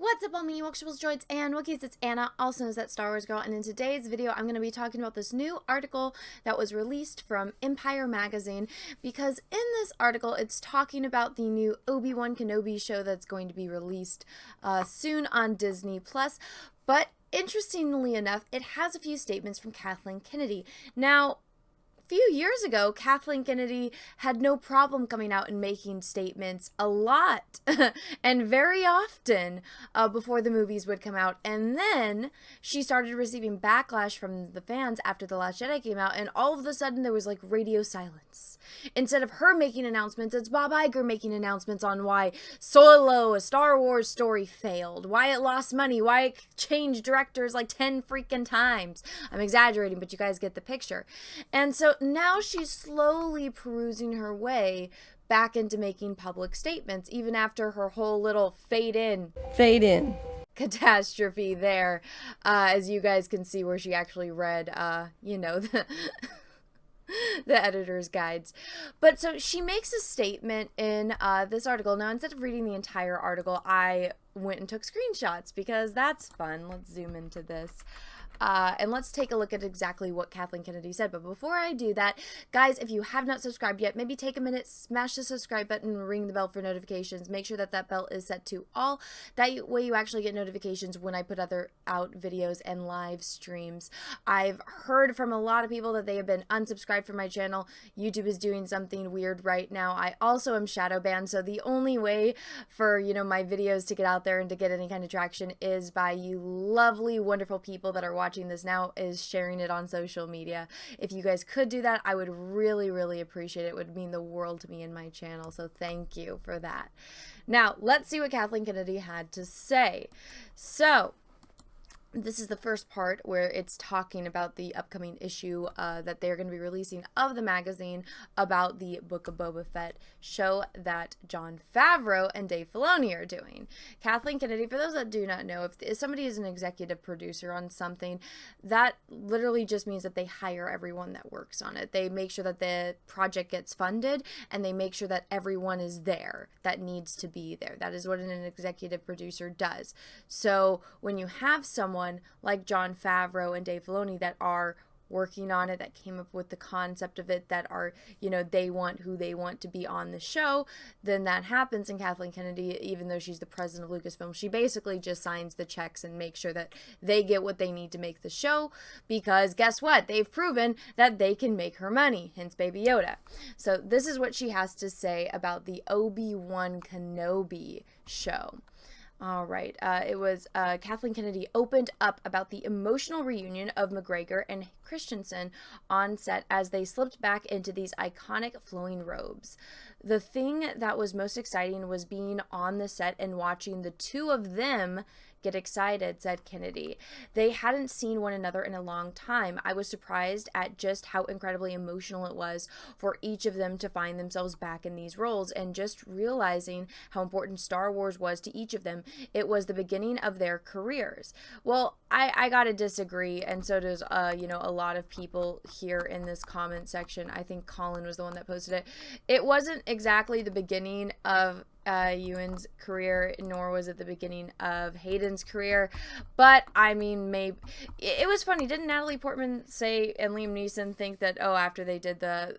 What's up, all mini Walkshables, droids, and Wookiees? It's Anna, also known as That Star Wars Girl, and in today's video, I'm going to be talking about this new article that was released from Empire Magazine, because in this article, it's talking about the new Obi-Wan Kenobi show that's going to be released soon on Disney+, but interestingly enough, it has a few statements from Kathleen Kennedy. Now, few years ago, Kathleen Kennedy had no problem coming out and making statements a lot and very often before the movies would come out. And then she started receiving backlash from the fans after The Last Jedi came out, and all of a sudden there was like radio silence. Instead of her making announcements, it's Bob Iger making announcements on why Solo, a Star Wars story, failed, why it lost money, why it changed directors like 10 freaking times. I'm exaggerating, but you guys get the picture. And so now she's slowly perusing her way back into making public statements, even after her whole little fade in catastrophe there, as you guys can see where she actually read, the editor's guides. But so she makes a statement in this article. Now, instead of reading the entire article, I went and took screenshots because that's fun. Let's zoom into this. And let's take a look at exactly what Kathleen Kennedy said. But before I do that, guys, if you have not subscribed yet, maybe take a minute, smash the subscribe button, ring the bell for notifications. Make sure that that bell is set to all. That way you actually get notifications when I put out videos and live streams. I've heard from a lot of people that they have been unsubscribed from my channel. YouTube is doing something weird right now. I also am shadow banned, so the only way for, my videos to get out there and to get any kind of traction is by you lovely, wonderful people that are watching this now is sharing it on social media. If you guys could do that, I would really, really appreciate it. It would mean the world to me and my channel, so thank you for that. Now, let's see what Kathleen Kennedy had to say. So, this is the first part where it's talking about the upcoming issue that they're going to be releasing of the magazine about the Book of Boba Fett show that Jon Favreau and Dave Filoni are doing. Kathleen Kennedy, for those that do not know, if somebody is an executive producer on something, that literally just means that they hire everyone that works on it. They make sure that the project gets funded, and they make sure that everyone is there that needs to be there. That is what an executive producer does. So when you have someone like Jon Favreau and Dave Filoni that are working on it, that came up with the concept of it, that are, they want who they want to be on the show, then that happens. And Kathleen Kennedy, even though she's the president of Lucasfilm, she basically just signs the checks and makes sure that they get what they need to make the show, because guess what? They've proven that they can make her money, hence Baby Yoda. So this is what she has to say about the Obi-Wan Kenobi show. All right, it was Kathleen Kennedy opened up about the emotional reunion of McGregor and Christensen on set as they slipped back into these iconic flowing robes. The thing that was most exciting was being on the set and watching the two of them get excited, said Kennedy. They hadn't seen one another in a long time. I was surprised at just how incredibly emotional it was for each of them to find themselves back in these roles, and just realizing how important Star Wars was to each of them. It was the beginning of their careers. Well, I gotta disagree, and so does a lot of people here in this comment section. I think Colin was the one that posted it. It wasn't exactly the beginning of Ewan's career, nor was it the beginning of Hayden's career, but I mean, maybe it was funny. Didn't Natalie Portman say and Liam Neeson think that, after they did the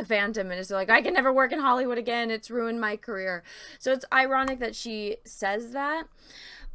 Phantom Menace, they're like, I can never work in Hollywood again, it's ruined my career. So it's ironic that she says that.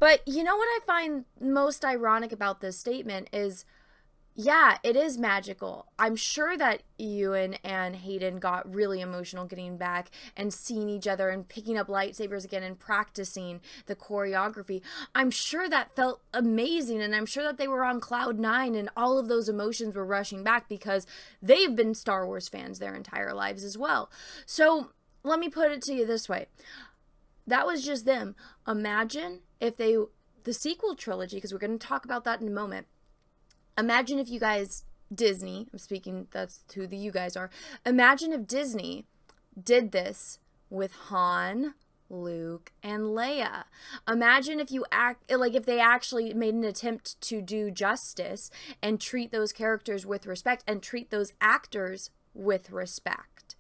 But you know what I find most ironic about this statement is, yeah, it is magical. I'm sure that Ewan and Hayden got really emotional getting back and seeing each other and picking up lightsabers again and practicing the choreography. I'm sure that felt amazing, and I'm sure that they were on cloud nine, and all of those emotions were rushing back because they've been Star Wars fans their entire lives as well. So let me put it to you this way. That was just them. Imagine if the sequel trilogy, because we're going to talk about that in a moment. Imagine if you guys, Disney, I'm speaking, that's who the you guys are. Imagine if Disney did this with Han, Luke, and Leia. Imagine if if they actually made an attempt to do justice and treat those characters with respect and treat those actors with respect.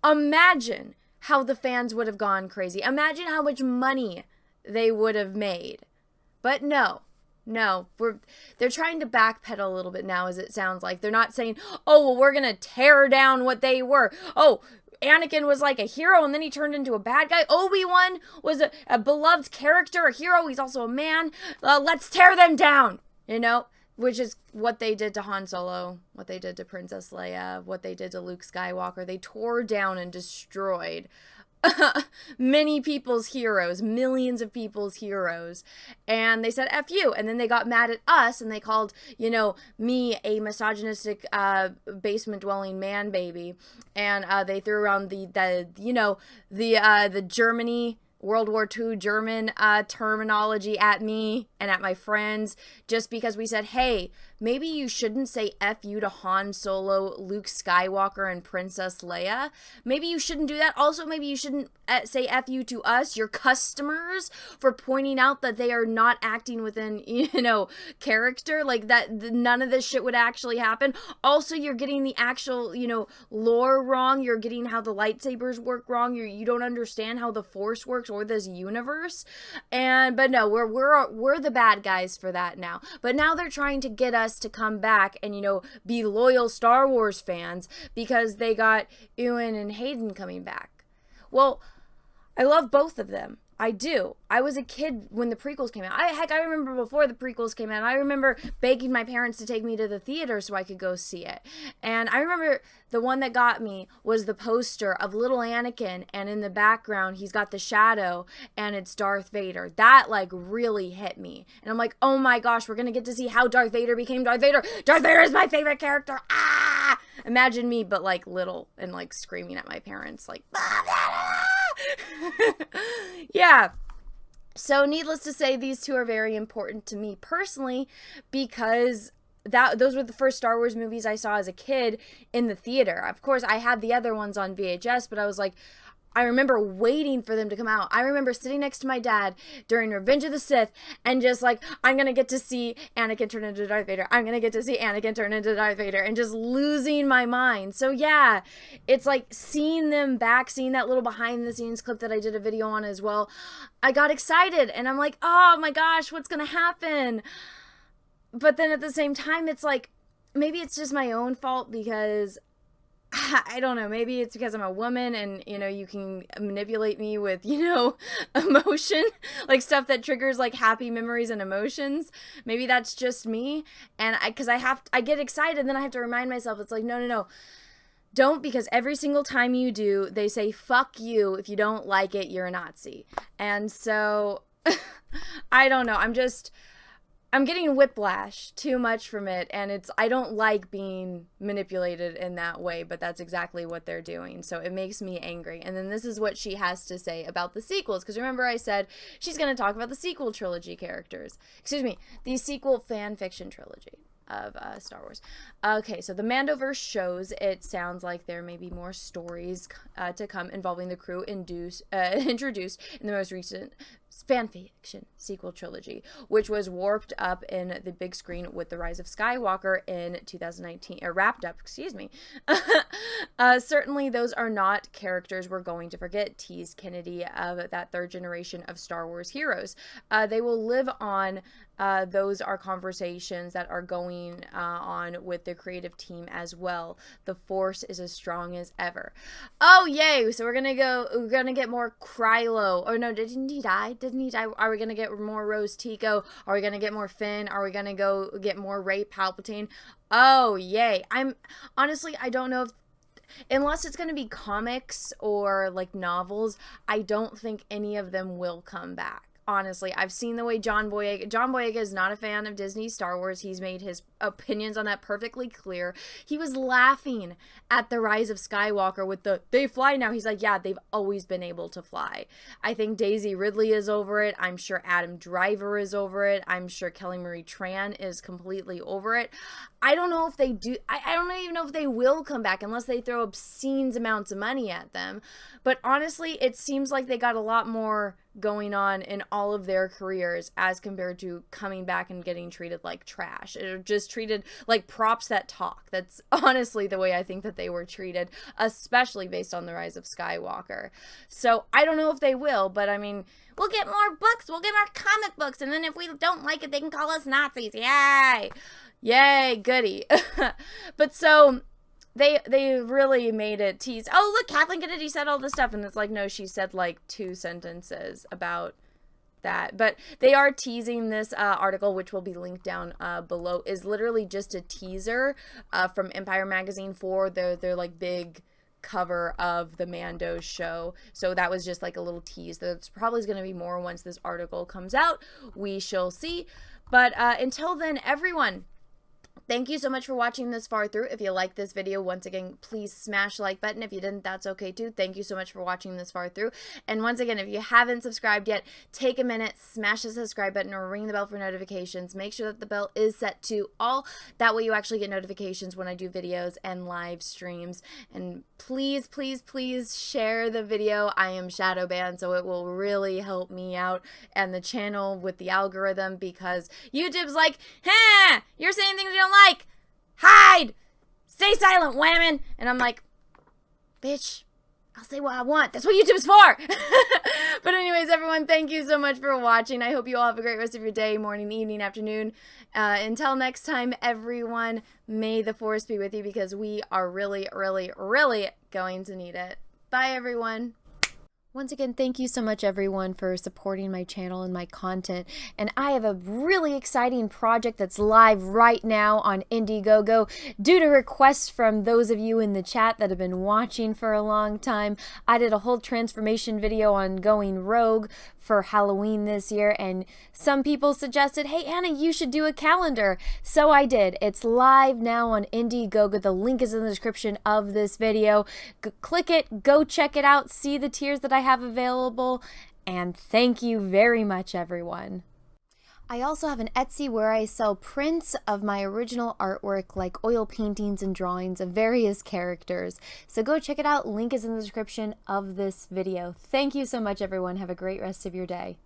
Imagine how the fans would have gone crazy. Imagine how much money they would have made But no, they're trying to backpedal a little bit now, as it sounds like. They're not saying, oh, well, we're going to tear down what they were. Oh, Anakin was like a hero and then he turned into a bad guy. Obi-Wan was a beloved character, a hero. He's also a man. Let's tear them down, you know, which is what they did to Han Solo, what they did to Princess Leia, what they did to Luke Skywalker. They tore down and destroyed many people's heroes, millions of people's heroes, and they said F you, and then they got mad at us and they called, you know, me a misogynistic basement dwelling man baby, and they threw around the Germany World War II German terminology at me and at my friends, just because we said, hey, maybe you shouldn't say F you to Han Solo, Luke Skywalker, and Princess Leia. Maybe you shouldn't do that. Also, maybe you shouldn't say F you to us, your customers, for pointing out that they are not acting within, you know, character. Like, that none of this shit would actually happen. Also, you're getting the actual, you know, lore wrong. You're getting how the lightsabers work wrong. You don't understand how the Force works or this universe. But no, we're the bad guys for that now. But now they're trying to get us to come back and, you know, be loyal Star Wars fans because they got Ewan and Hayden coming back. Well, I love both of them. I do. I was a kid when the prequels came out. I remember before the prequels came out. I remember begging my parents to take me to the theater so I could go see it. And I remember the one that got me was the poster of little Anakin, and in the background he's got the shadow and it's Darth Vader. That like really hit me. And I'm like, oh my gosh, we're going to get to see how Darth Vader became Darth Vader. Darth Vader is my favorite character. Ah! Imagine me, but like little and like screaming at my parents like, yeah. So needless to say, these two are very important to me personally because those were the first Star Wars movies I saw as a kid in the theater. Of course, I had the other ones on VHS, but I was like, I remember waiting for them to come out. I remember sitting next to my dad during Revenge of the Sith and just like, I'm going to get to see Anakin turn into Darth Vader. I'm going to get to see Anakin turn into Darth Vader, and just losing my mind. So yeah, it's like seeing them back, seeing that little behind the scenes clip that I did a video on as well. I got excited and I'm like, oh my gosh, what's going to happen? But then at the same time, it's like, maybe it's just my own fault because I don't know, maybe it's because I'm a woman and, you know, you can manipulate me with, you know, emotion, like stuff that triggers like happy memories and emotions. Maybe that's just me. And I get excited and then I have to remind myself, it's like, no. Don't, because every single time you do, they say, fuck you. If you don't like it, you're a Nazi. And so I don't know. I'm getting whiplash too much from it, and I don't like being manipulated in that way, but that's exactly what they're doing, so it makes me angry. And then this is what she has to say about the sequels, because remember I said she's going to talk about the sequel trilogy characters. Excuse me, the sequel fan fiction trilogy of Star Wars. Okay, so the Mandoverse shows, it sounds like there may be more stories to come involving the crew introduced in the most recent fan fiction sequel trilogy, which was warped up in the big screen with The Rise of Skywalker in 2019, wrapped up, excuse me. Certainly those are not characters we're going to forget. Tease, Kennedy, of that third generation of Star Wars heroes. They will live on. Those are conversations that are going on with the creative team as well. The Force is as strong as ever. Oh, yay. So we're going to get more Krylo. Or no, didn't he die? Are we going to get more Rose Tico? Are we going to get more Finn? Are we going to go get more Rey Palpatine? Oh, yay. Honestly, I don't know if, unless it's going to be comics or like novels, I don't think any of them will come back. Honestly, I've seen the way John Boyega is not a fan of Disney Star Wars. He's made his opinions on that perfectly clear. He was laughing at The Rise of Skywalker with they fly now. He's like, yeah, they've always been able to fly. I think Daisy Ridley is over it. I'm sure Adam Driver is over it. I'm sure Kelly Marie Tran is completely over it. I don't know if they do. I don't even know if they will come back unless they throw obscene amounts of money at them. But honestly, it seems like they got a lot more going on in all of their careers as compared to coming back and getting treated like trash. Or just treated like props that talk. That's honestly the way I think that they were treated, especially based on The Rise of Skywalker. So I don't know if they will, but I mean, we'll get more books. We'll get more comic books. And then if we don't like it, they can call us Nazis. Yay! Yay, goody. But so they really made it tease. Oh, look, Kathleen Kennedy said all this stuff. And it's like, no, she said like 2 sentences about that. But they are teasing this article, which will be linked down below, is literally just a teaser from Empire Magazine for their like big cover of the Mando show. So that was just like a little tease. There's probably going to be more once this article comes out. We shall see. But until then, everyone, thank you so much for watching this far through. If you like this video, once again, please smash the like button. If you didn't, that's okay too. Thank you so much for watching this far through. And once again, if you haven't subscribed yet, take a minute, smash the subscribe button or ring the bell for notifications. Make sure that the bell is set to all. That way you actually get notifications when I do videos and live streams. And please, please, please share the video. I am shadow banned, so it will really help me out and the channel with the algorithm, because YouTube's like, huh, you're saying things you don't like. Hide! Stay silent, whammon! And I'm like, bitch, I'll say what I want. That's what YouTube's for! But anyways, everyone, thank you so much for watching. I hope you all have a great rest of your day, morning, evening, afternoon. Until next time, everyone, may the force be with you, because we are really, really, really going to need it. Bye, everyone. Once again, thank you so much, everyone, for supporting my channel and my content. And I have a really exciting project that's live right now on IndieGoGo. Due to requests from those of you in the chat that have been watching for a long time, I did a whole transformation video on going rogue for Halloween this year, and some people suggested, hey, Anna, you should do a calendar. So I did. It's live now on IndieGoGo. The link is in the description of this video. Click it, go check it out, see the tiers that I have available, and thank you very much, everyone. I also have an Etsy where I sell prints of my original artwork, like oil paintings and drawings of various characters. So go check it out. Link is in the description of this video. Thank you so much, everyone. Have a great rest of your day.